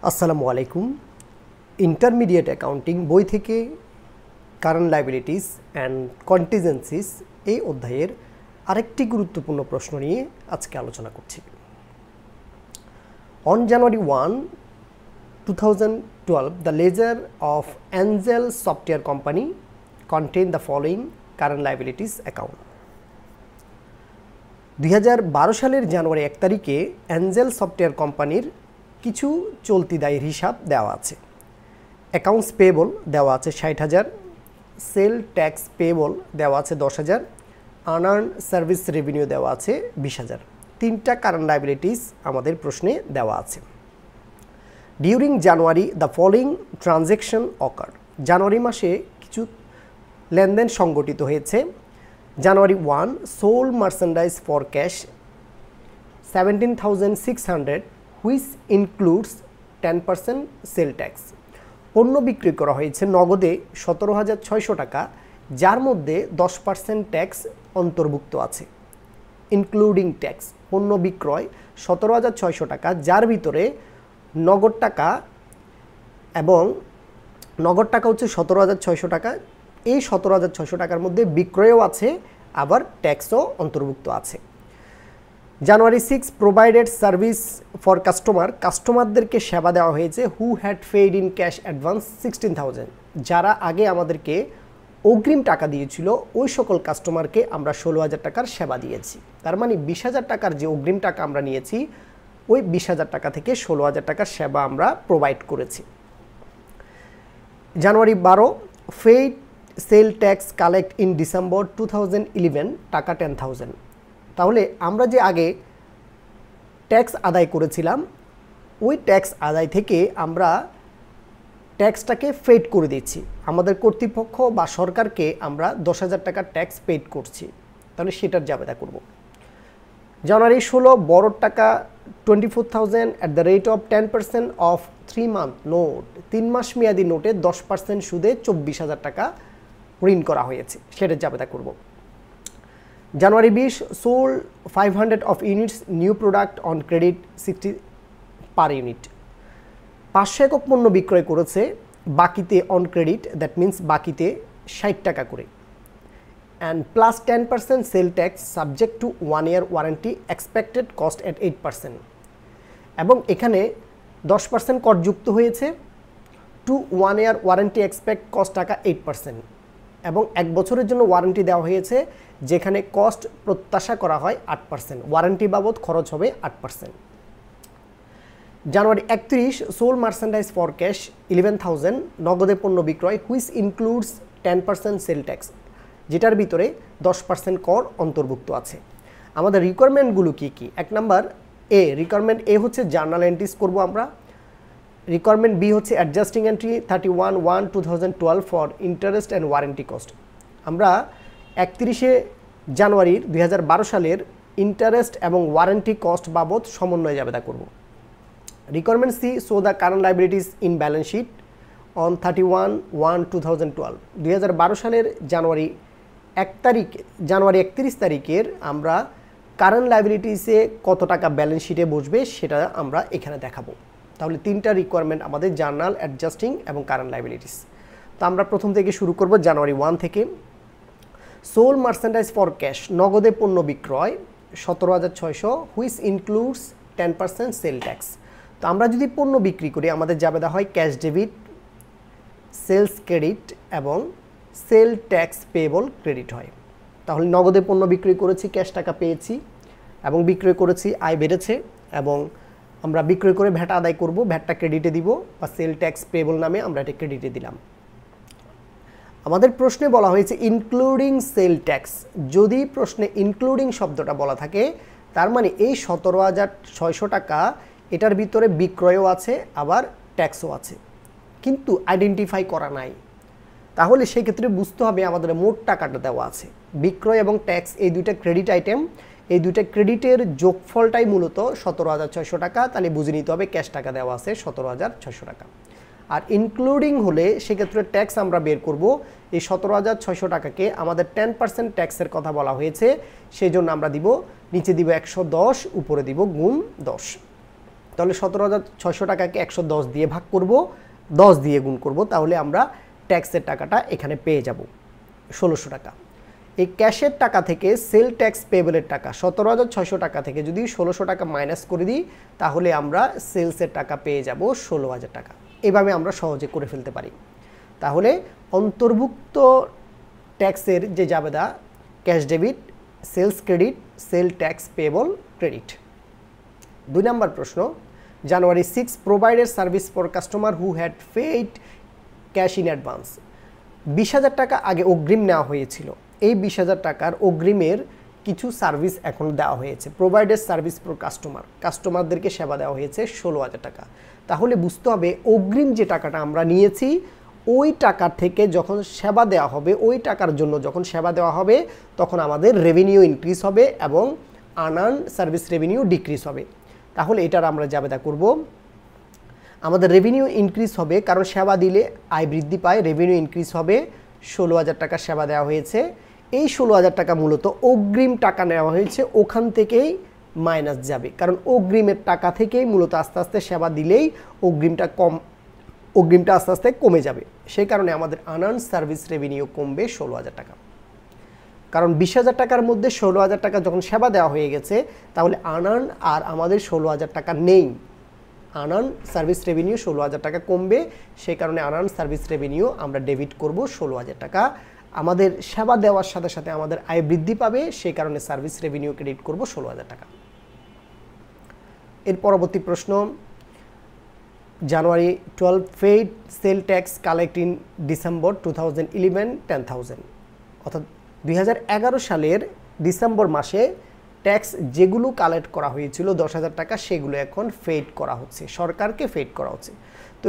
আসসালামু আলাইকুম। Intermediate accounting বই থেকে কারেন্ট লায়াবিলিটিস অ্যান্ড কন্টিজেন্সিস এই অধ্যায়ের আরেকটি গুরুত্বপূর্ণ প্রশ্ন নিয়ে আজকে আলোচনা করছি। On January 1, 2012, the ledger of Angel Software Company contained the following current liabilities account. 2012 সালের জানুয়ারি 1 তারিখে অ্যাঞ্জেল সফটওয়্যার কোম্পানির কিছু চলতি দায়ের হিসাব দেওয়া আছে। অ্যাকাউন্টস পেয়েবল দেওয়া আছে 60,000, সেল ট্যাক্স পেয়েবল দেওয়া আছে 10,000, আনআর্ন সার্ভিস রেভিনিউ দেওয়া আছে 20,000। তিনটা কারেন্ট লায়াবিলিটিস আমাদের প্রশ্নে দেওয়া আছে। During January the following transaction occur. জানুয়ারি মাসে কিছু লেনদেন সংগঠিত হয়েছে। January 1, sold merchandise for cash 17,600, which includes 10% sale tax. পণ্য বিক্রি করা হয়েছে নগদে 17,600 টাকা, যার মধ্যে 10% ট্যাক্স অন্তর্ভুক্ত আছে। ইনক্লুডিং ট্যাক্স পণ্য বিক্রয় 17,600 টাকা, যার ভিতরে নগদ টাকা হচ্ছে 17,600 টাকা। এই 17,600 টাকার মধ্যে বিক্রয়ও আছে, আবার ট্যাক্সও অন্তর্ভুক্ত আছে। জানুয়ারি 6, প্রোভাইডেড সার্ভিস ফর কাস্টমারদেরকে সেবা দেওয়া হয়েছে হু had paid in cash advance 16,000, যারা আগে আমাদেরকে অগ্রিম টাকা দিয়েছিল ওই সকল কাস্টমারকে আমরা 16,000 টাকার সেবা দিয়েছি। তার মানে 20,000 টাকার যে অগ্রিম টাকা আমরা নিয়েছি ওই 20,000 টাকা থেকে 16,000 টাকার সেবা আমরা প্রোভাইড করেছি। জানুয়ারি 12, paid sell tax collect in December 2011 টাকা 10,000। তাহলে আমরা যে আগে ট্যাক্স আদায় করেছিলাম ওই ট্যাক্স আদায় থেকে আমরা ট্যাক্সটাকে পেইড করে দিচ্ছি। আমাদের কর্তৃপক্ষ বা সরকারকে আমরা 10,000 টাকার ট্যাক্স পেইড করছি, তাহলে সেটার জাবেদা করব। জানুয়ারি 16, বড় টাকা 24,000 at the rate of 10% of 3 month note. 3 মাস মেয়াদি নোটে 10% সুদে 24,000 টাকা ঋণ করা হয়েছে, সেটার জাবেদা করব। জানুয়ারি 20, sold 500 of units new product on credit 60 per unit. 500 একক পণ্য বিক্রয় করেছে বাকিতে অন ক্রেডিট, দ্যাট মিন্স বাকিতে 60 টাকা করে। And plus 10% sale tax subject to 1 year warranty, expected cost at 8%। এবং এখানে 10% কর যুক্ত হয়েছে। To 1 year warranty expect cost টাকা 8%, এবং 1 বছরের জন্য ওয়ারেন্টি দেওয়া হয়েছে যেখানে কস্ট প্রত্যাশা করা হয় 8%, ওয়ারেন্টি বাবদ খরচ হবে 8%। জানুয়ারি 31, সোল মার্চেন্ডাইজ ফর ক্যাশ 11,000, নগদে পণ্য বিক্রয় হুইচ ইনক্লুডস 10% সেল ট্যাক্স, যেটার ভিতরে 10% কর অন্তর্ভুক্ত আছে। আমাদের রিকোয়ারমেন্টগুলো কি কি? 1 নাম্বার এ, রিকোয়ারমেন্ট এ হচ্ছে জার্নাল এন্ট্রিজ করব আমরা। রিকোয়ারমেন্ট বি হচ্ছে adjusting entry 31/1/2012 for interest and warranty cost. আমরা 31শে জানুয়ারি 2012 সালের ইন্টারেস্ট এবং ওয়ারেন্টি কস্ট বাবদ সমন্বয় জাবেদা করব। Requirement C, show the current liabilities in balance sheet on 31/1/2012। 2012 সালের জানুয়ারি 31 তারিখের আমরা কারেন্ট লায়াবিলিটিসে কত টাকা ব্যালেন্স শিটে বসবে সেটা আমরা এখানে দেখাবো। তাহলে 3টা রিকোয়ারমেন্ট আমাদের, জার্নাল, অ্যাডজাস্টিং এবং কারেন্ট লায়াবিলিটিস। তো আমরা প্রথম থেকে শুরু করব জানুয়ারি 1 থেকে। সোল মার্চেন্ডাইজ ফর ক্যাশ, নগদে পণ্য বিক্রয় 17,600, হুইচ ইনক্লুডস 10% সেল ট্যাক্স। তো আমরা যদি পণ্য বিক্রি করি আমাদের জাবেদা হয় ক্যাশ ডেবিট, সেলস ক্রেডিট এবং সেল ট্যাক্স পেয়েবল ক্রেডিট হয়। তাহলে নগদে পণ্য বিক্রি করেছি, ক্যাশ টাকা পেয়েছি এবং বিক্রয় করেছি, আয় বেড়েছে এবং আমরা বিক্রয় করে ভ্যাট আদায় করব, ভ্যাটটা ক্রেডিটে দিব বা সেল ট্যাক্স পেয়েবল নামে আমরা এটা ক্রেডিটে দিলাম। আমাদের প্রশ্নে বলা হয়েছে ইনক্লুডিং সেল ট্যাক্স। যদি প্রশ্নে ইনক্লুডিং শব্দটা বলা থাকে তার মানে এই 17,600 টাকা এটার ভিতরে বিক্রয়ও আছে আবার ট্যাক্সও আছে, কিন্তু আইডেন্টিফাই করা নাই। তাহলে সেই ক্ষেত্রে বুঝতে হবে আমাদের মোট টাকাটা দেওয়া আছে। বিক্রয় এবং ট্যাক্স এই দুইটা ক্রেডিট আইটেম, এই দুইটা ক্রেডিটের যোগফলটাই মূলত 17,600 টাকা। তাহলে বুঝে নিতে হবে ক্যাশ টাকা দেওয়া আছে 17,600 টাকা। আর ইনক্লুডিং হলে সেক্ষেত্রে ট্যাক্স আমরা বের করব। এই 17,600 টাকাকে আমাদের 10% ট্যাক্সের কথা বলা হয়েছে, সেই জন্য আমরা দিব নিচে দিব 110, উপরে দিব গুণ 10। তাহলে 17,600 টাকাকে 110 দিয়ে ভাগ করব, 10 দিয়ে গুণ করব, তাহলে আমরা ট্যাক্সের টাকাটা এখানে পেয়ে যাব 1600 টাকা। এই ক্যাশের টাকা থেকে সেল ট্যাক্স পেয়েবলের টাকা 17,600 টাকা থেকে যদি 1600 টাকা মাইনাস করে দিই, তাহলে আমরা সেলসের টাকা পেয়ে যাব 16,000 টাকা। এভাবে আমরা সহজে করে ফেলতে পারি। তাহলে অন্তর্ভুক্ত ট্যাক্সের যে জাবেদা cash debit, sales credit, sale tax payable credit. 2 নম্বর প্রশ্ন, January 6 provided service for customer who had paid cash in advance. 20,000 টাকা আগে অগ্রিম নেওয়া হয়েছিল। এই 20,000 টাকার অগ্রিমের কিছু সার্ভিস এখন দেওয়া হয়েছে। প্রোভাইডেড সার্ভিস ফর কাস্টমার, কাস্টমারদেরকে সেবা দেওয়া হয়েছে 16,000 টাকা। তাহলে বুঝতে হবে অগ্রিম যে টাকাটা আমরা নিয়েছি ওই টাকা থেকে যখন সেবা দেওয়া হবে, ওই টাকার জন্য যখন সেবা দেওয়া হবে তখন আমাদের রেভিনিউ ইনক্রিজ হবে এবং আনআর্ন সার্ভিস রেভিনিউ ডিক্রিজ হবে। তাহলে এটার আমরা জাবেদা করব। আমাদের রেভিনিউ ইনক্রিজ হবে কারণ সেবা দিলে আয় বৃদ্ধি পায়, রেভিনিউ ইনক্রিজ হবে। 16,000 টাকা সেবা দেওয়া হয়েছে, এই 16,000 টাকা মূলত অগ্রিম টাকা নেওয়া হয়েছে, ওখান থেকেই মাইনাস যাবে, কারণ অগ্রিমের টাকা থেকেই মূলত আস্তে আস্তে সেবা দিলেই অগ্রিমটা আস্তে আস্তে কমে যাবে। সেই কারণে আমাদের আনআর্ন সার্ভিস রেভিনিউ কমবে 16,000 টাকা। কারণ 20,000 টাকার মধ্যে 16,000 টাকা যখন সেবা দেওয়া হয়ে গেছে, তাহলে আনআর্ন আর আমাদের 16,000 টাকা নেই। আনআর্ন সার্ভিস রেভিনিউ 16,000 টাকা কমবে, সেই কারণে আনআর্ন সার্ভিস রেভিনিউ আমরা ডেবিট করব 16,000 টাকা। আমাদের সেবা দেওয়ার সাথে সাথে আমাদের আয় বৃদ্ধি পাবে, সেই কারণে সার্ভিস রেভিনিউ ক্রেডিট করব 16,000 টাকা। এর পরবর্তী প্রশ্ন, জানুয়ারি 12 paid sell tax collect in December 2011 10,000। অর্থাৎ 2011 সালের ডিসেম্বর মাসে ট্যাক্স যেগুলো কালেক্ট করা হয়েছিল 10,000 টাকা, সেগুলো এখন পেইড করা হচ্ছে, সরকারকে পেইড করা হচ্ছে। তো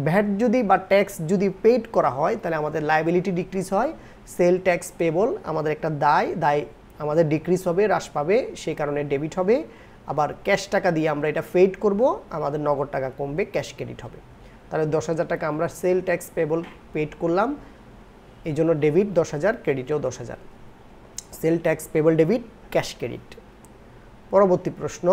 ভ্যাট যদি বা ট্যাক্স যদি পেইড করা হয় তাহলে আমাদের লায়াবিলিটি ডিক্রিজ হয়, সেল ট্যাক্স পেবল আমাদের একটা দায় আমাদের ডিক্রিজ হবে, হ্রাস পাবে, সেই কারণে ডেবিট হবে। আবার ক্যাশ টাকা দিয়ে আমরা এটা পেইড করব, আমাদের নগদ টাকা কমবে, ক্যাশ ক্রেডিট হবে। তাহলে 10,000 টাকা আমরা সেল ট্যাক্স পেবল পেইড করলাম, এই জন্য debit 10,000, ক্রেডিটেও 10,000। Sell tax payable debit, cash credit. পরবর্তী প্রশ্ন,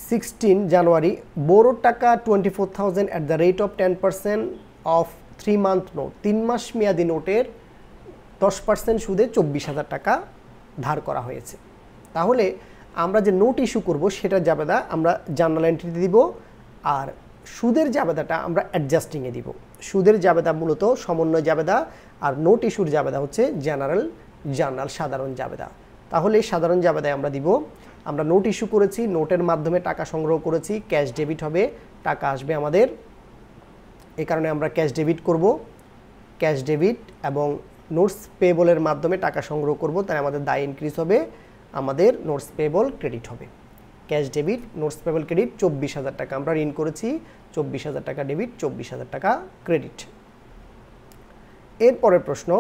16 জানুয়ারি বোরো টাকা 24,000 at the rate of 10% of 3 month note. 3 মাস মেয়াদি নোটের 10% সুদে 24,000 টাকা ধার করা হয়েছে। তাহলে আমরা যে নোট ইস্যু করব সেটার জাবেদা আমরা জার্নাল এন্ট্রিতে দিব, আর সুদের জাবেদাটা আমরা অ্যাডজাস্টিংয়ে দিব। সুদের জাবেদা মূলত সমন্বয় জাবেদা, আর নোট ইস্যুর জাবেদা হচ্ছে জার্নাল সাধারণ জাবেদা। তাহলে সাধারণ জাবেদায় আমরা দিব, আমরা নোট ইস্যু করেছি, নোটের মাধ্যমে টাকা সংগ্রহ করেছি, ক্যাশ ডেবিট হবে, টাকা আসবে আমাদের, এই কারণে আমরা ক্যাশ ডেবিট করব। ক্যাশ ডেবিট এবং নোটস পেবলের মাধ্যমে টাকা সংগ্রহ করব, তাই আমাদের দায় ইনক্রিজ হবে, আমাদের নোটস পেবল ক্রেডিট হবে। Cash debit, notes payable credit, 24,000 টাকা আমরা ঋণ করেছি, 24,000 টাকা ডেবিট, 24,000 টাকা ক্রেডিট। এরপরের প্রশ্ন,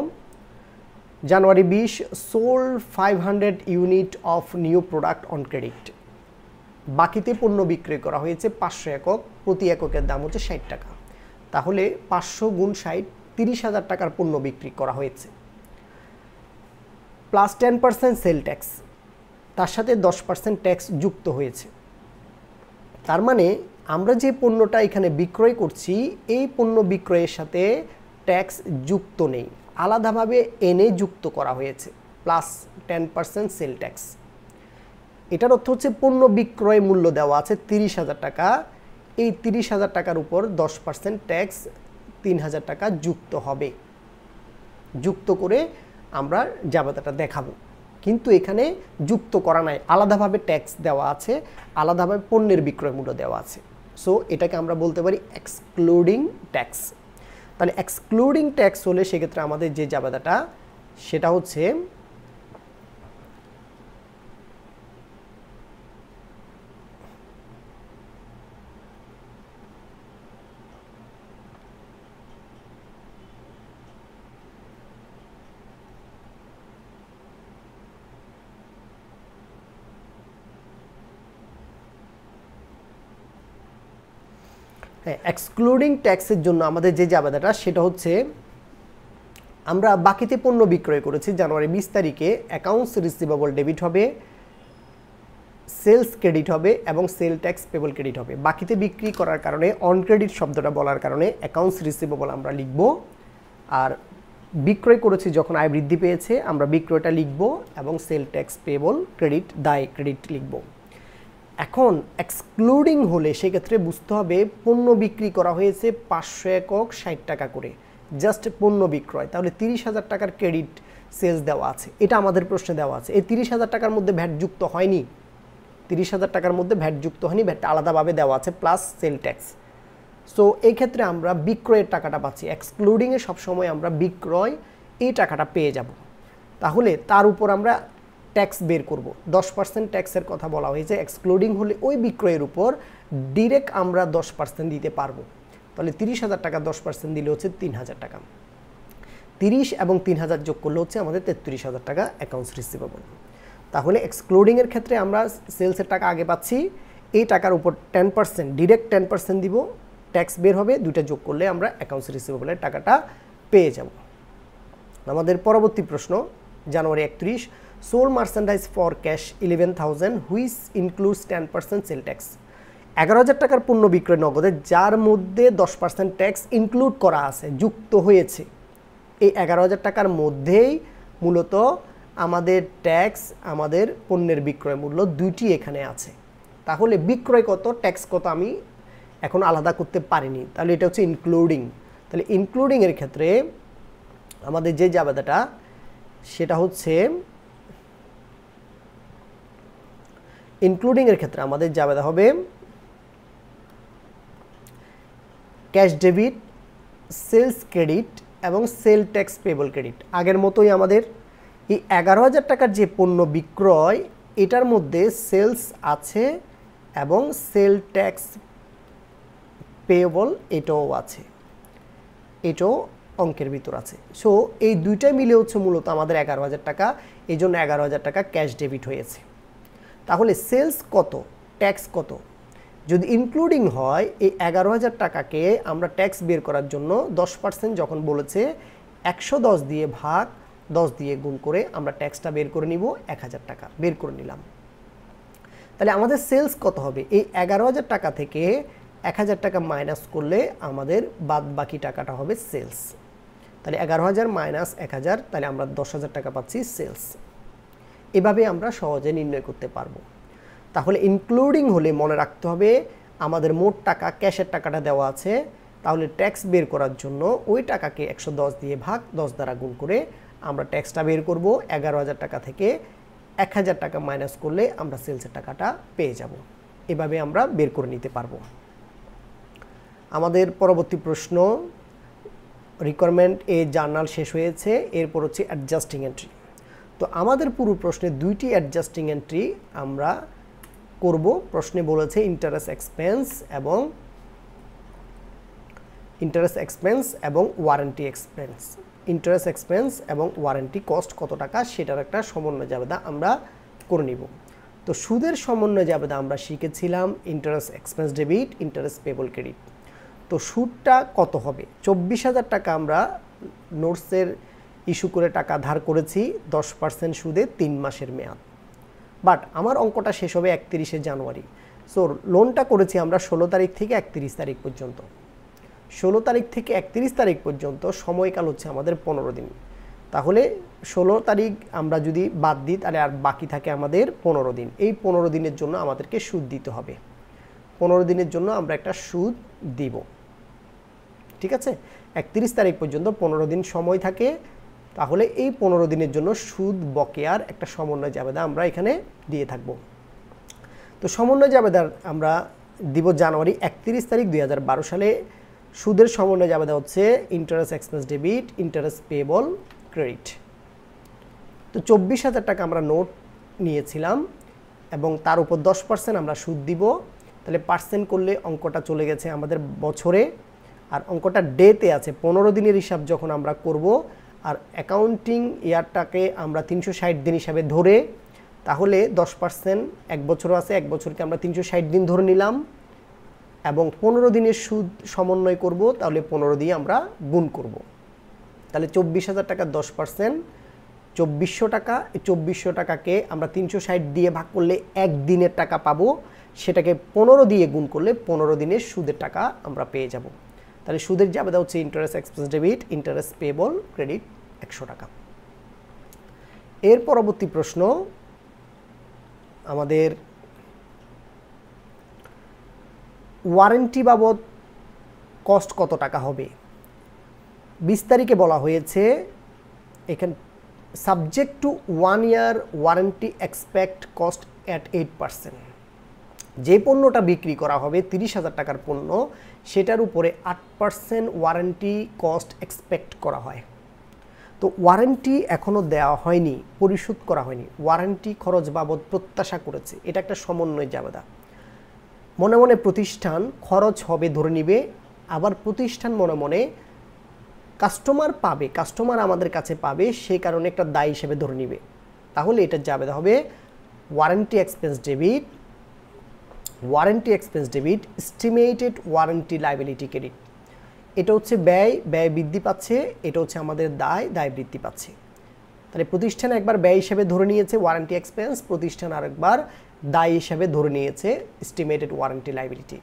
জানুয়ারি 20 sold 500 unit of new product on credit. বাকিতে পণ্য বিক্রয় করা হয়েছে 500 একক, প্রতি এককের দাম হচ্ছে 60 টাকা। তাহলে 500 গুণ 60, 30,000 টাকার পণ্য বিক্রি করা হয়েছে, প্লাস 10% সেল ট্যাক্স, তার সাথে 10% ট্যাক্স যুক্ত হয়েছে। তার মানে আমরা যে পণ্যটা এখানে বিক্রয় করছি এই পণ্য বিক্রয়ের সাথে ট্যাক্স যুক্ত নেই, আলাদাভাবে এনে যুক্ত করা হয়েছে, প্লাস 10% সেল ট্যাক্স। এটার অর্থ হচ্ছে পণ্য বিক্রয় মূল্য দেওয়া আছে 30,000 টাকা, এই 30,000 টাকার উপর 10% ট্যাক্স 3,000 টাকা যুক্ত হবে, যুক্ত করে আমরা জাবেদাটা দেখাবো। কিন্তু এখানে যুক্ত করা নাই, আলাদাভাবে ট্যাক্স দেওয়া আছে, আলাদাভাবে পণ্যের বিক্রয় মূল্য দেওয়া আছে। সো এটাকে আমরা বলতে পারি এক্সক্লুডিং ট্যাক্স। তাহলে এক্সক্লুডিং ট্যাক্স হলে সেক্ষেত্রে আমাদের যে জাবেদাটা সেটা হচ্ছে এক্সক্লুডিং ট্যাক্সের জন্য আমাদের যে জাবেদাটা সেটা হচ্ছে আমরা বাকিতে পণ্য বিক্রয় করেছি জানুয়ারি 20 তারিখে, অ্যাকাউন্টস রিসিভেবল ডেবিট হবে, সেলস ক্রেডিট হবে এবং সেল ট্যাক্স পেবল ক্রেডিট হবে। বাকিতে বিক্রি করার কারণে অন ক্রেডিট শব্দটা বলার কারণে অ্যাকাউন্টস রিসিভেবল আমরা লিখব, আর বিক্রয় করেছি যখন আয় বৃদ্ধি পেয়েছে আমরা বিক্রয়টা লিখব এবং সেল ট্যাক্স পেবল ক্রেডিট দায় ক্রেডিট লিখব। এখন এক্সক্লুডিং হলে সেক্ষেত্রে বুঝতে হবে পণ্য বিক্রি করা হয়েছে 500 একক 60 টাকা করে, জাস্ট পণ্য বিক্রয়, তাহলে 30,000 টাকার ক্রেডিট সেলস দেওয়া আছে, এটা আমাদের প্রশ্নে দেওয়া আছে। এই 30,000 টাকার মধ্যে ভ্যাট যুক্ত হয়নি, 30,000 টাকার মধ্যে ভ্যাট যুক্ত হয়নি, ভ্যাটটা আলাদাভাবে দেওয়া আছে প্লাস সেল ট্যাক্স। সো এই ক্ষেত্রে আমরা বিক্রয়ের টাকাটা পাচ্ছি, এক্সক্লুডিংয়ে সবসময় আমরা বিক্রয় এই টাকাটা পেয়ে যাব। তাহলে তার উপর আমরা ট্যাক্স বের করব, 10% ট্যাক্সের কথা বলা হয়েছে। এক্সক্লুডিং হলে ওই বিক্রয়ের উপর ডিরেক্ট আমরা 10% দিতে পারবো। তাহলে 30,000 টাকা 10% দিলে হচ্ছে 3,000 টাকা, 30 এবং 3,000 যোগ করলে হচ্ছে আমাদের 33,000 টাকা অ্যাকাউন্টস রিসিভেবল। তাহলে এক্সক্লুডিংয়ের ক্ষেত্রে আমরা সেলসের টাকা আগে পাচ্ছি, এই টাকার উপর 10% ডিরেক্ট 10% দিব, ট্যাক্স বের হবে, দুইটা যোগ করলে আমরা অ্যাকাউন্টস রিসিভেবলের টাকাটা পেয়ে যাব। আমাদের পরবর্তী প্রশ্ন, January 31, sold merchandise for cash 11,000 which includes 10% sale tax. 11,000 টাকার পণ্য বিক্রয় নগদে যার মধ্যে 10% ট্যাক্স ইনক্লুড করা আছে, যুক্ত হয়েছে। এই 11,000 টাকার মধ্যেই মূলত আমাদের ট্যাক্স, আমাদের পণ্যের বিক্রয় মূল্য দুইটি এখানে আছে। তাহলে বিক্রয় কত, ট্যাক্স কত আমি এখন আলাদা করতে পারিনি, তাহলে এটা হচ্ছে ইনক্লুডিং। তাহলে ইনক্লুডিংয়ের ক্ষেত্রে আমাদের যে জাবেদাটা সেটা হচ্ছে, ইনক্লুডিংয়ের ক্ষেত্রে আমাদের জাবেদা হবে ক্যাশ ডেবিট, সেলস ক্রেডিট এবং সেল ট্যাক্স পেবল ক্রেডিট। আগের মতোই আমাদের এই 11,000 টাকার যে পণ্য বিক্রয় এটার মধ্যে সেলস আছে এবং সেল ট্যাক্স পেয়েবল এটাও আছে, এটাও অঙ্কের ভিতর আছে। সো এই দুইটাই মিলে হচ্ছে মূলত আমাদের 11,000 টাকা, এই জন্য 11,000 টাকা ক্যাশ ডেবিট হয়েছে। তাহলে সেলস কত, ট্যাক্স কত? যদি ইনক্লুডিং হয় এই 11,000 টাকাকে আমরা ট্যাক্স বের করার জন্য 10% যখন বলেছে 110 দিয়ে ভাগ 10 দিয়ে গুণ করে আমরা ট্যাক্সটা বের করে নিব, 1,000 টাকা বের করে নিলাম। তাহলে আমাদের সেলস কত হবে? এই 11,000 টাকা থেকে 1,000 টাকা মাইনাস করলে আমাদের বাদ বাকি টাকাটা হবে সেলস। তাহলে 11,000 মাইনাস 1,000, তাহলে আমরা 10,000 টাকা পাচ্ছি সেলস। এভাবে আমরা সহজে নির্ণয় করতে পারবো। তাহলে ইনক্লুডিং হলে মনে রাখতে হবে আমাদের মোট টাকা, ক্যাশের টাকাটা দেওয়া আছে, তাহলে ট্যাক্স বের করার জন্য ওই টাকাকে 110 দিয়ে ভাগ 10 দ্বারা গুণ করে আমরা ট্যাক্সটা বের করব। 11,000 টাকা থেকে 1,000 টাকা মাইনাস করলে আমরা সেলসের টাকাটা পেয়ে যাব। এভাবে আমরা বের করে নিতে পারবো। আমাদের পরবর্তী প্রশ্ন, রিকোয়ারমেন্ট এ জার্নাল শেষ হয়েছে, এরপর হচ্ছে অ্যাডজাস্টিং এন্ট্রি। তো আমাদের পুরো প্রশ্নে দুইটি অ্যাডজাস্টিং এন্ট্রি আমরা করব। প্রশ্নে বলেছে ইন্টারেস্ট এক্সপেন্স এবং ওয়ারেন্টি এক্সপেন্স। ইন্টারেস্ট এক্সপেন্স এবং ওয়ারেন্টি কস্ট কত টাকা সেটার একটা সমন্বয় জাবেদা আমরা করে নিব। তো সুদের সমন্বয় জাবেদা আমরা শিখেছিলাম interest expense debit, interest payable credit. তো সুদটা কত হবে? 24,000 টাকা আমরা নোটসের ইস্যু করে টাকা ধার করেছি 10% সুদে 3 মাসের মেয়াদ। বাট আমার অঙ্কটা শেষ হবে 31শে জানুয়ারি। সো লোনটা করেছি আমরা 16 তারিখ থেকে 31 তারিখ পর্যন্ত। 16 তারিখ থেকে 31 তারিখ পর্যন্ত সময়কাল হচ্ছে আমাদের 15 দিন। তাহলে 16 তারিখ আমরা যদি বাদ দিই তাহলে আর বাকি থাকে আমাদের 15 দিন। এই 15 দিনের জন্য আমাদেরকে সুদ দিতে হবে। 15 দিনের জন্য আমরা একটা সুদ দিব। ঠিক আছে, 31 তারিখ পর্যন্ত 15 দিন সময় থাকে। তাহলে এই 15 দিনের জন্য সুদ বকেয়ার একটা সমন্বয় জাবেদা আমরা এখানে দিয়ে থাকব। তো সমন্বয় জাবেদা আমরা দিব জানুয়ারি 31 তারিখ 2012 সালে। সুদের সমন্বয় জাবেদা হচ্ছে interest expense debit, interest payable credit. তো 24,000 টাকা আমরা নোট নিয়েছিলাম এবং তার উপর 10% আমরা সুদ দিব। তাহলে পার্সেন্ট করলে অঙ্কটা চলে গেছে আমাদের বছরে, আর অঙ্কটা ডেতে আছে। 15 দিনের হিসাব যখন আমরা করব, আর অ্যাকাউন্টিং ইয়ারটাকে আমরা 360 দিন হিসাবে ধরে, তাহলে 10% এক বছরও আছে, এক বছরকে আমরা 360 দিন ধরে নিলাম এবং 15 দিনের সুদ সমন্বয় করব, তাহলে 15 দিয়ে আমরা গুণ করব। তাহলে 24,000 টাকা 10%, 2400 টাকা। এই 2400 টাকাকে আমরা 360 দিয়ে ভাগ করলে একদিনের টাকা পাবো, সেটাকে 15 দিয়ে গুণ করলে 15 দিনের সুদের টাকা আমরা পেয়ে যাব। তাহলে সুদের জাবেদা হচ্ছে interest expense debit, interest payable, credit 100 টাকা। এর পরবর্তী প্রশ্ন আমাদের ওয়ারেন্টি বাবদ কস্ট কত টাকা হবে। 20 তারিখে বলা হয়েছে এখানে subject to 1 year warranty expect cost at 8%। যে পণ্যটা বিক্রি করা হবে 30,000 টাকার পণ্য, সেটার উপরে 8% ওয়ারেন্টি কস্ট এক্সপেক্ট করা হয়। তো ওয়ারেন্টি এখনও দেওয়া হয়নি, পরিশোধ করা হয়নি, ওয়ারেন্টি খরচ বাবদ প্রত্যাশা করেছে, এটা একটা সমন্বয় জাবেদা। মনে মনে প্রতিষ্ঠান খরচ হবে ধরে নিবে, আবার প্রতিষ্ঠান মনে মনে কাস্টমার পাবে, কাস্টমার আমাদের কাছে পাবে, সেই কারণে একটা দায় হিসেবে ধরে নিবে। তাহলে এটা জাবেদা হবে warranty expense debit, warranty expense debit, estimated warranty liability credit. এটা হচ্ছে ব্যয়, ব্যয় বৃদ্ধি পাচ্ছে, এটা হচ্ছে আমাদের দায়, দায় বৃদ্ধি পাচ্ছে। তাহলে প্রতিষ্ঠান একবার ব্যয় হিসেবে ধরে নিয়েছে ওয়ারেন্টি এক্সপেন্স, প্রতিষ্ঠান আরেকবার দায় হিসেবে ধরে নিয়েছে এস্টিমেটেড ওয়ারেন্টি লায়াবিলিটি।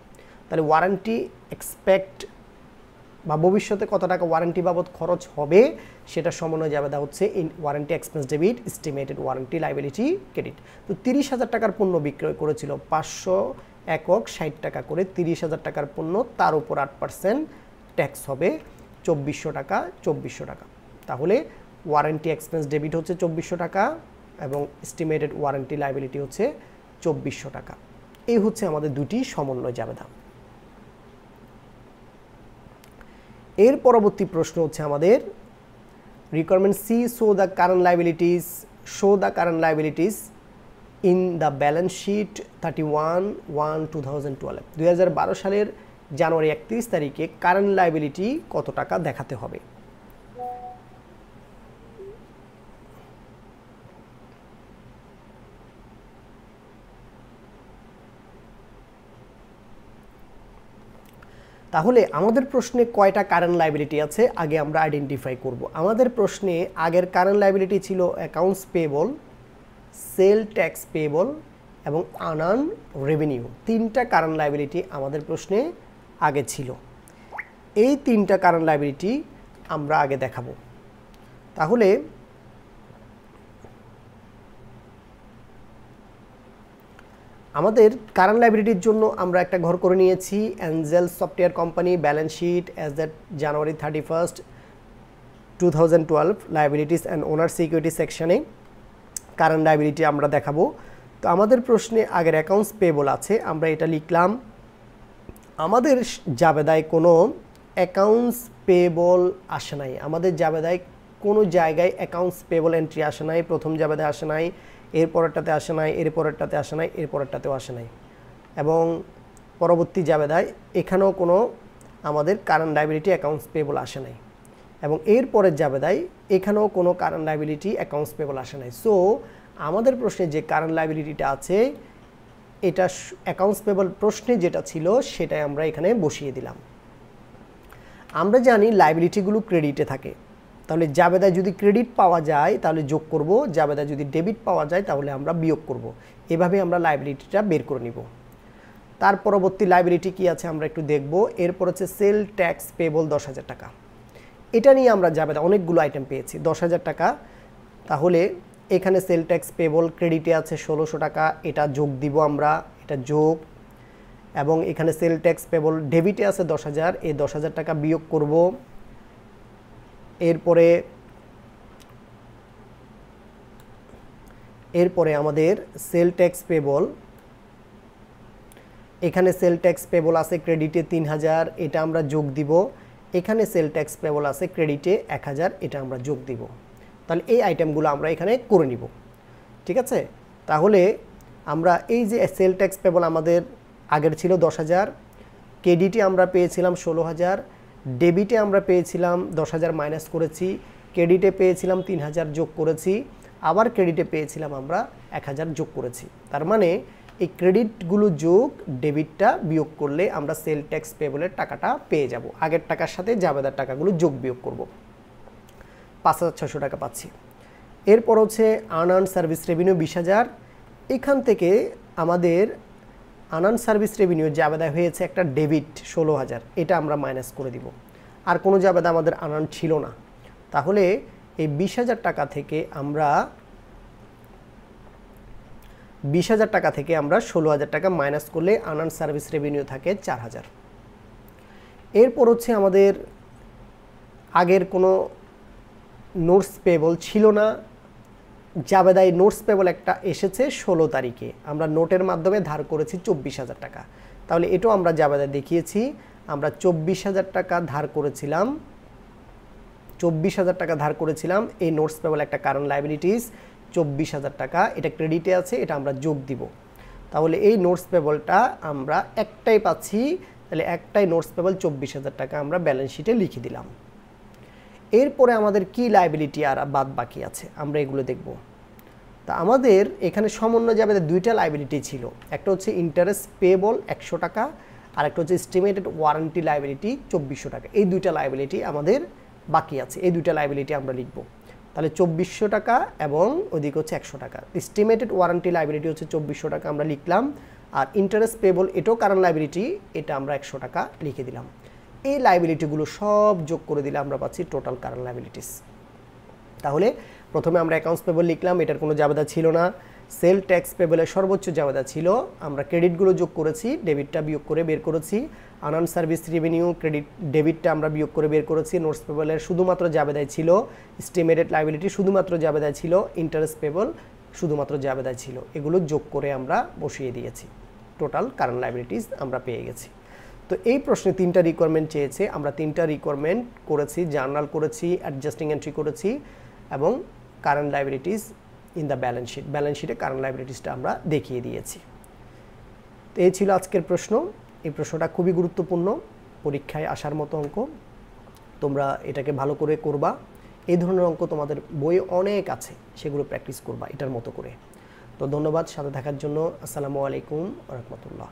তাহলে ওয়ারেন্টি এক্সপেক্ট বা ভবিষ্যতে কত টাকা ওয়ারেন্টি বাবদ খরচ হবে সেটা সমন্বয় জাবেদা হচ্ছে warranty expense debit, estimated warranty liability credit. তো 30,000 টাকার পণ্য বিক্রয় করেছিল, 500 একক 60 টাকা করে, 30,000 টাকার পণ্য, তার উপর 8% ট্যাক্স হবে 2400 টাকা, 2400 টাকা। তাহলে ওয়ারেন্টি এক্সপেন্স ডেবিট হচ্ছে 2400 টাকা এবং এস্টিমেটেড ওয়ারেন্টি লায়াবিলিটি হচ্ছে 2400 টাকা। এই হচ্ছে আমাদের দুটি সমন্বয় জাবেদা। এর পরবর্তী প্রশ্ন হচ্ছে আমাদের requirement C, show the current liabilities, show the current liabilities in the balance sheet 31/1/2012। 2012 সালের জানুয়ারি 31 তারিখে কারেন্ট লায়াবিলিটি কত টাকা দেখাতে হবে। তাহলে আমাদের প্রশ্নে কয়টা কারেন্ট লায়াবিলিটি আছে আগে আমরা আইডেন্টিফাই করব। আমাদের প্রশ্নে আগের কারেন্ট লায়াবিলিটি ছিল accounts payable, sell tax payable এবং আনআর্ন রেভিনিউ। 3টা কারেন্ট লায়াবিলিটি আমাদের প্রশ্নে আগে ছিল। এই 3টা কারেন্ট লায়াবিলিটি আমরা আগে দেখাবো। তাহলে আমাদের কারেন্ট লায়াবিলিটির জন্য আমরা একটা ঘর করে নিয়েছি, Angel software company balance sheet as that January 31, 2012 liabilities and owner security সেকশনে কারেন্ট লায়াবিলিটি আমরা দেখাবো। তো আমাদের প্রশ্নে আগের অ্যাকাউন্টস পেয়েবল আছে, আমরা এটা লিখলাম। আমাদের জাবেদায় কোনো অ্যাকাউন্টস পেয়েবল আসে নাই, আমাদের জাবেদায় কোনো জায়গায় অ্যাকাউন্টস পেয়েবল এন্ট্রি আসে নাই, প্রথম জাবেদায় আসে নাই, এর পরেরটাতে আসে নাই, এর পরেরটাতে আসে নাই, এর পরেরটাতেও আসে নাই, এবং পরবর্তী জাবেদায় এখানেও কোনো আমাদের কারেন্ট লায়াবিলিটি অ্যাকাউন্টস পেয়েবল আসে নাই, এবং এর পরের জাবেদায় এখানেও কোনো কারেন্ট লায়াবিলিটি অ্যাকাউন্টস পেয়েবল আসে নাই। সো আমাদের প্রশ্নে যে কারেন্ট লায়াবিলিটিটা আছে এটা অ্যাকাউন্টস পেয়েবল প্রশ্নে যেটা ছিল সেটাই আমরা এখানে বসিয়ে দিলাম। আমরা জানি লায়াবিলিটিগুলো ক্রেডিটে থাকে, তাহলে জাবেদায় যদি ক্রেডিট পাওয়া যায় তাহলে যোগ করব, জাবেদায় যদি ডেবিট পাওয়া যায় তাহলে আমরা বিয়োগ করব। এভাবে আমরা লায়াবিলিটিটা বের করে নিব। তার পরবর্তী লায়াবিলিটি কি আছে আমরা একটু দেখব। এরপর হচ্ছে সেল ট্যাক্স পেয়েবল 10,000 টাকা। এটা নিয়ে আমরা জাবেদা অনেকগুলো আইটেম পেয়েছি, 10,000 টাকা। তাহলে এখানে সেল ট্যাক্স পেয়েবল ক্রেডিটে আছে 1,600 টাকা, এটা যোগ দিব আমরা, এটা যোগ, এবং এখানে সেল ট্যাক্স পেয়েবল ডেবিটে আছে 10,000, এই 10,000 টাকা বিয়োগ করব। এরপরে আমাদের সেল ট্যাক্স পেয়েবল, এখানে সেল ট্যাক্স পেয়েবল আছে ক্রেডিটে 3,000, এটা আমরা যোগ দিব। এখানে সেল ট্যাক্স পেয়েবল আছে ক্রেডিটে 1,000, এটা আমরা যোগ দিব। তাহলে এই আইটেমগুলো আমরা এখানে করে নিব, ঠিক আছে। তাহলে আমরা এই যে সেল ট্যাক্স পেয়েবল আমাদের আগের ছিল 10,000, ক্রেডিটে আমরা পেয়েছিলাম 16,000, ডেবিটে আমরা পেয়েছিলাম 10,000 মাইনাস করেছি, ক্রেডিটে পেয়েছিলাম 3,000 যোগ করেছি, আবার ক্রেডিটে পেয়েছিলাম আমরা 1,000 যোগ করেছি। তার মানে এই ক্রেডিটগুলো যোগ ডেবিটটা বিয়োগ করলে আমরা সেল ট্যাক্স পেয়েবলের টাকাটা পেয়ে যাব। আগের টাকার সাথে জাবেদার টাকাগুলো যোগ বিয়োগ করব, 5,600 টাকা পাচ্ছি। এরপর হচ্ছে আনআর্ন সার্ভিস রেভিনিউ 20,000। এখান থেকে আমাদের আনআর্ন সার্ভিস রেভিনিউ জাবেদা হয়েছে একটা ডেবিট 16,000, এটা আমরা মাইনাস করে দিব। আর কোনো জাবেদা আমাদের আনআর্ন ছিল না। তাহলে এই 20,000 টাকা থেকে আমরা 16,000 টাকা মাইনাস করলে আনআর্ন সার্ভিস রেভিনিউ থাকে 4,000। এরপর হচ্ছে আমাদের আগের কোনো নোটস পেবল ছিল না, জাবেদায় নোটস পেবল একটা এসেছে 16 তারিখে, আমরা নোটের মাধ্যমে ধার করেছি 24,000 টাকা। তাহলে এটাও আমরা জাবেদায় দেখিয়েছি, আমরা 24,000 টাকা ধার করেছিলাম, 24,000 টাকা ধার করেছিলাম। এই নোটস পেবল একটা কারেন্ট লায়াবিলিটিস 24,000 টাকা, এটা ক্রেডিটে আছে, এটা আমরা যোগ দিব। তাহলে এই নোটস পেবলটা আমরা একটাই পাচ্ছি, তাহলে একটাই নোটস পেবল 24,000 টাকা আমরা ব্যালেন্স শিটে লিখে দিলাম। এরপরে আমাদের কি লায়াবিলিটি আর বাদ বাকি আছে আমরা এগুলো দেখব। তা আমাদের এখানে সমন্বয় জাবেদা দুইটা লায়াবিলিটি ছিল, একটা হচ্ছে ইন্টারেস্ট পেয়েবল 100 টাকা, আর একটা হচ্ছে এস্টিমেটেড ওয়ারেন্টি লায়াবিলিটি 2400 টাকা। এই দুইটা লায়াবিলিটি আমাদের বাকি আছে, এই দুইটা লায়াবিলিটি আমরা লিখব। তাহলে 2400 টাকা এবং ওদিকে হচ্ছে 100 টাকা। এস্টিমেটেড ওয়ারেন্টি লায়াবিলিটি হচ্ছে 2400 টাকা আমরা লিখলাম, আর ইন্টারেস্ট পেয়েবল এটাও কারেন্ট লায়াবিলিটি, এটা আমরা 100 টাকা লিখে দিলাম। এই লায়াবিলিটিগুলো সব যোগ করে দিলে আমরা পাচ্ছি টোটাল কারেন্ট লায়াবিলিটিস। তাহলে প্রথমে আমরা অ্যাকাউন্টস পেবল লিখলাম, এটার কোনো জাবেদা ছিল না। সেল ট্যাক্স পেবলের সর্বোচ্চ জাবেদা ছিল, আমরা ক্রেডিটগুলো যোগ করেছি, ডেবিটটা বিয়োগ করে বের করেছি। আনআর্ন সার্ভিস রেভিনিউ ক্রেডিট ডেবিটটা আমরা বিয়োগ করে বের করেছি। নোটস পেবলের শুধুমাত্র জাবেদায় ছিল, এস্টিমেটেড লায়াবিলিটি শুধুমাত্র জাবেদায় ছিল, ইন্টারেস্ট পেবল শুধুমাত্র জাবেদায় ছিল। এগুলো যোগ করে আমরা বসিয়ে দিয়েছি, টোটাল কারেন্ট লায়াবিলিটিস আমরা পেয়ে গেছি। তো এই প্রশ্নে 3টা রিকোয়ারমেন্ট চেয়েছে, আমরা 3টা রিকোয়ারমেন্ট করেছি, জার্নাল করেছি, অ্যাডজাস্টিং এন্ট্রি করেছি এবং current liabilities in the balance sheet, balance শিটে কারেন্ট লায়াবিলিটিসটা আমরা দেখিয়ে দিয়েছি। তো এই ছিল আজকের প্রশ্ন। এই প্রশ্নটা খুবই গুরুত্বপূর্ণ, পরীক্ষায় আসার মতো অঙ্ক, তোমরা এটাকে ভালো করে করবা। এই ধরনের অঙ্ক তোমাদের বইয়ে অনেক আছে, সেগুলো প্র্যাকটিস করবা এটার মতো করে। তো ধন্যবাদ সাথে থাকার জন্য। আসসালামু আলাইকুম ওয়া রাহমাতুল্লাহ।